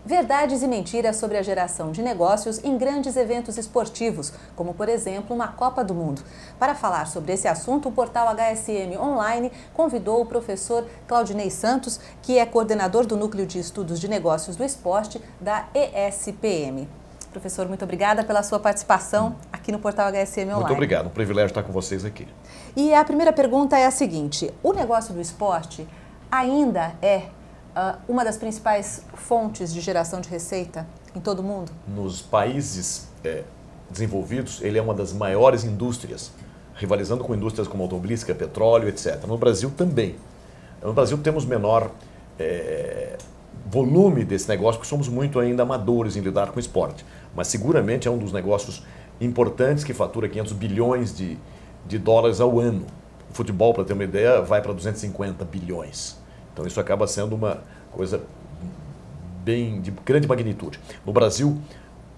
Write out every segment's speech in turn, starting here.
Verdades e mentiras sobre a geração de negócios em grandes eventos esportivos, como, por exemplo, uma Copa do Mundo. Para falar sobre esse assunto, o portal HSM Online convidou o professor Claudinei Santos, que é coordenador do Núcleo de Estudos de Negócios do Esporte da ESPM. Professor, muito obrigada pela sua participação aqui no portal HSM Online. Muito obrigado, um privilégio estar com vocês aqui. E a primeira pergunta é a seguinte: o negócio do esporte ainda é uma das principais fontes de geração de receita em todo o mundo? Nos países desenvolvidos, ele é uma das maiores indústrias, rivalizando com indústrias como automobilística, petróleo, etc. No Brasil também. No Brasil temos menor volume desse negócio, porque somos muito ainda amadores em lidar com esporte. Mas seguramente é um dos negócios importantes que fatura 500 bilhões de dólares ao ano. O futebol, para ter uma ideia, vai para 250 bilhões. Então isso acaba sendo uma coisa bem de grande magnitude. No Brasil,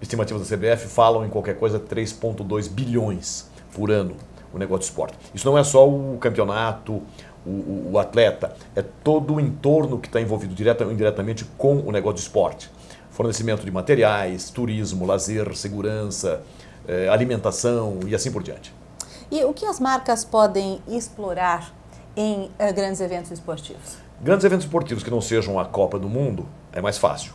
estimativas da CBF falam em qualquer coisa 3,2 bilhões por ano o negócio de esporte. Isso não é só o campeonato, o atleta, é todo o entorno que está envolvido direta ou indiretamente com o negócio de esporte. Fornecimento de materiais, turismo, lazer, segurança, alimentação e assim por diante. E o que as marcas podem explorar em grandes eventos esportivos? Grandes eventos esportivos que não sejam a Copa do Mundo é mais fácil.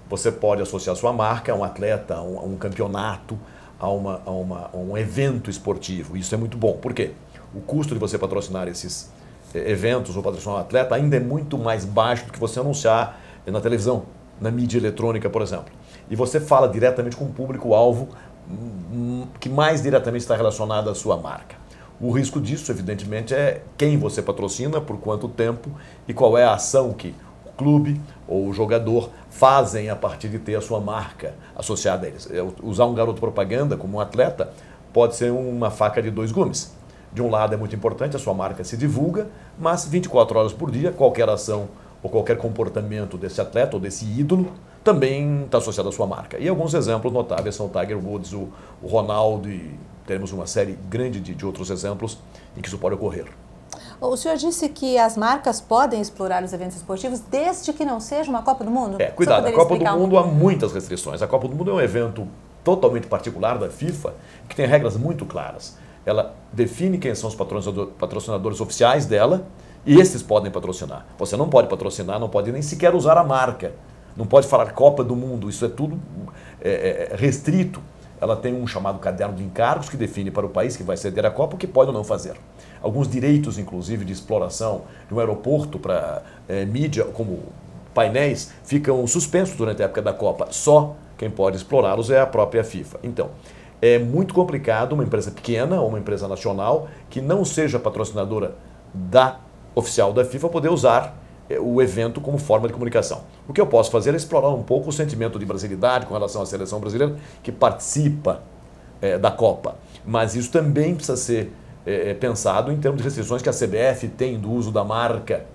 Você pode associar sua marca a um atleta, a um campeonato, a um evento esportivo. Isso é muito bom. Por quê? O custo de você patrocinar esses eventos ou patrocinar um atleta ainda é muito mais baixo do que você anunciar na televisão, na mídia eletrônica, por exemplo. E você fala diretamente com o público-alvo que mais diretamente está relacionado à sua marca. O risco disso, evidentemente, é quem você patrocina, por quanto tempo e qual é a ação que o clube ou o jogador fazem a partir de ter a sua marca associada a eles. Usar um garoto propaganda como um atleta pode ser uma faca de dois gumes. De um lado é muito importante, a sua marca se divulga, mas 24 horas por dia, qualquer ação ou qualquer comportamento desse atleta ou desse ídolo também está associado à sua marca. E alguns exemplos notáveis são o Tiger Woods, o Ronaldo e temos uma série grande de outros exemplos em que isso pode ocorrer. O senhor disse que as marcas podem explorar os eventos esportivos desde que não seja uma Copa do Mundo? Cuidado, a Copa do Mundo há muitas restrições. A Copa do Mundo é um evento totalmente particular da FIFA, que tem regras muito claras. Ela define quem são os patrocinadores oficiais dela e esses podem patrocinar. Você não pode patrocinar, não pode nem sequer usar a marca. Não pode falar Copa do Mundo, isso é tudo restrito. Ela tem um chamado caderno de encargos que define para o país que vai ceder a Copa o que pode ou não fazer. Alguns direitos, inclusive, de exploração de um aeroporto para mídia, como painéis, ficam suspensos durante a época da Copa. Só quem pode explorá-los é a própria FIFA. Então, é muito complicado uma empresa pequena ou uma empresa nacional que não seja patrocinadora oficial da FIFA poder usar o evento como forma de comunicação. O que eu posso fazer é explorar um pouco o sentimento de brasilidade com relação à seleção brasileira que participa da Copa. Mas isso também precisa ser pensado em termos de restrições que a CBF tem do uso da marca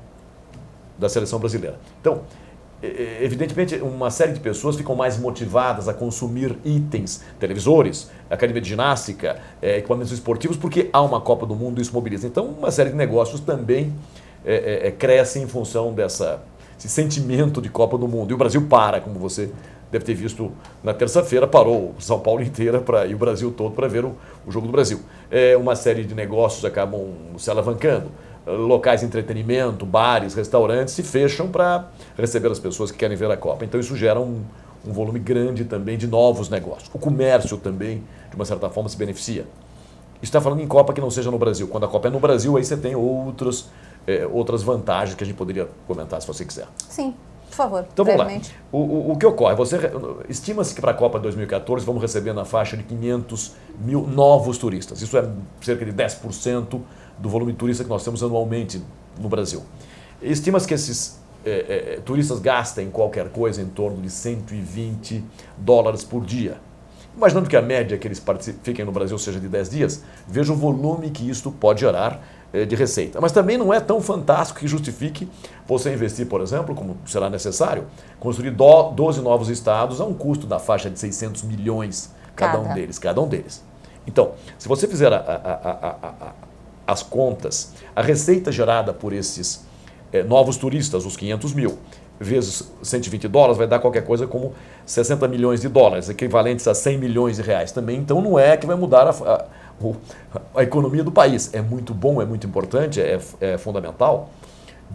da seleção brasileira. Então, evidentemente, uma série de pessoas ficam mais motivadas a consumir itens, televisores, academia de ginástica, equipamentos esportivos, porque há uma Copa do Mundo e isso mobiliza. Então, uma série de negócios também cresce em função desse sentimento de Copa do Mundo. E o Brasil para, como você deve ter visto na terça-feira, parou São Paulo inteira e o Brasil todo para ver o Jogo do Brasil. Uma série de negócios acabam se alavancando. Locais de entretenimento, bares, restaurantes se fecham para receber as pessoas que querem ver a Copa. Então isso gera um volume grande também de novos negócios. O comércio também, de uma certa forma, se beneficia. Está falando em Copa que não seja no Brasil. Quando a Copa é no Brasil, aí você tem outras vantagens que a gente poderia comentar, se você quiser. Sim, por favor. Então vamos lá. O que ocorre? Estima-se que para a Copa 2014 vamos receber na faixa de 500 mil novos turistas. Isso é cerca de 10% do volume de turistas que nós temos anualmente no Brasil. Estima-se que esses turistas gastem qualquer coisa em torno de 120 dólares por dia. Imaginando que a média que eles fiquem no Brasil seja de 10 dias, veja o volume que isto pode gerar de receita. Mas também não é tão fantástico que justifique você investir, por exemplo, como será necessário, construir 12 novos estados a um custo da faixa de 600 milhões cada um deles. Então, se você fizer as contas, a receita gerada por esses novos turistas, os 500 mil, vezes $120 vai dar qualquer coisa como 60 milhões de dólares, equivalentes a 100 milhões de reais também. Então não é que vai mudar a economia do país. É muito bom, é muito importante, é fundamental.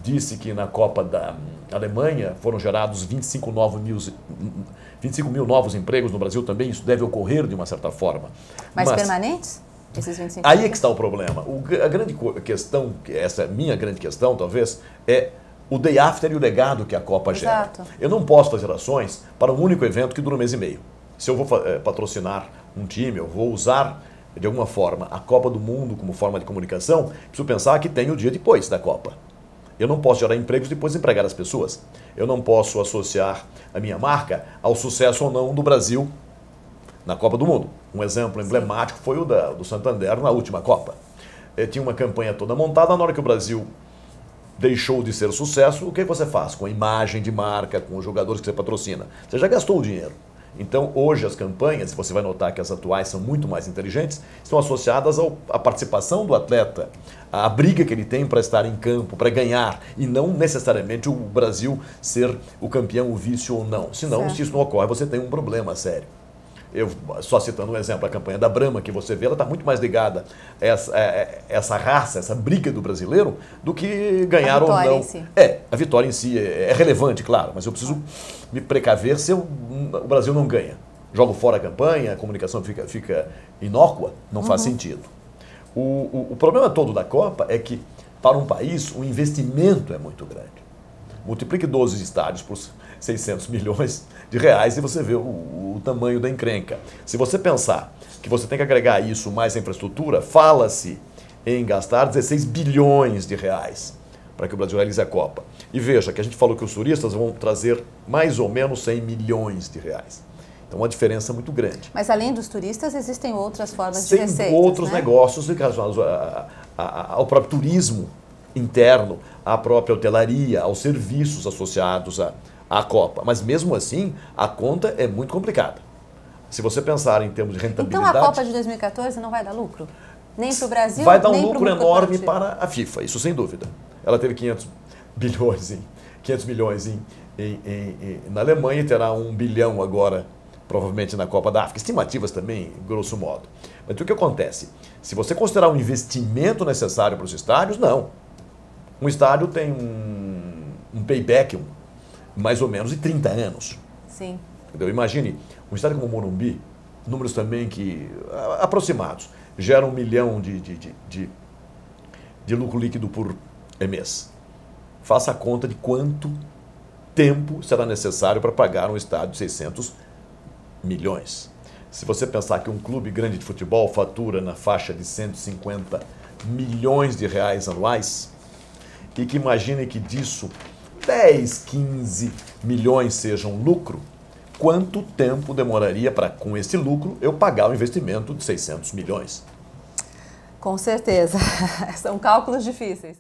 Disse que na Copa da Alemanha foram gerados 25 mil novos empregos no Brasil também. Isso deve ocorrer de uma certa forma. Mas permanentes? Esses 25 aí é que está o problema. A grande questão, essa é a minha grande questão talvez, é o day after e o legado que a Copa gera. Eu não posso fazer ações para um único evento que dura um mês e meio. Se eu vou patrocinar um time, eu vou usar de alguma forma a Copa do Mundo como forma de comunicação, preciso pensar que tem o dia depois da Copa. Eu não posso gerar empregos e depois empregar as pessoas. Eu não posso associar a minha marca ao sucesso ou não do Brasil na Copa do Mundo. Um exemplo emblemático foi o do Santander na última Copa. Tinha uma campanha toda montada, na hora que o Brasil deixou de ser sucesso, o que você faz? Com a imagem de marca, com os jogadores que você patrocina. Você já gastou o dinheiro. Então, hoje as campanhas, você vai notar que as atuais são muito mais inteligentes, estão associadas à participação do atleta, à briga que ele tem para estar em campo, para ganhar, e não necessariamente o Brasil ser o campeão, o vice ou não. Senão, se isso não ocorre, você tem um problema sério. Eu, só citando um exemplo, a campanha da Brahma, que você vê, ela está muito mais ligada a essa raça, essa briga do brasileiro, do que ganhar ou não. A vitória em si é relevante, claro, mas eu preciso me precaver se o Brasil não ganha. Jogo fora a campanha, a comunicação fica inócua, não faz sentido. O problema todo da Copa é que, para um país, o investimento é muito grande. Multiplique 12 estádios por 600 milhões de reais e você vê o tamanho da encrenca. Se você pensar que você tem que agregar isso mais à infraestrutura, fala-se em gastar 16 bilhões de reais para que o Brasil realize a Copa. E veja que a gente falou que os turistas vão trazer mais ou menos 100 milhões de reais. Então, uma diferença muito grande. Mas, além dos turistas, existem outras formas de receitas, outros negócios relacionados ao próprio turismo interno, à própria hotelaria, aos serviços associados à Copa. Mas, mesmo assim, a conta é muito complicada. Se você pensar em termos de rentabilidade... Então, a Copa de 2014 não vai dar lucro? Nem para o Brasil, vai dar um lucro enorme para a FIFA, isso sem dúvida. Ela teve 500 milhões na Alemanha e terá 1 bilhão agora, provavelmente na Copa da África. Estimativas também, grosso modo. Mas o que acontece? Se você considerar um investimento necessário para os estádios, não. Um estádio tem um payback mais ou menos de 30 anos. Sim. Entendeu? Imagine, um estádio como o Morumbi, números também aproximados, geram 1 milhão de lucro líquido por mês. Faça a conta de quanto tempo será necessário para pagar um estádio de 600 milhões. Se você pensar que um clube grande de futebol fatura na faixa de 150 milhões de reais anuais, e que imagine que disso 10, 15 milhões sejam lucro, quanto tempo demoraria para, com esse lucro, eu pagar o investimento de 600 milhões? Com certeza. São cálculos difíceis.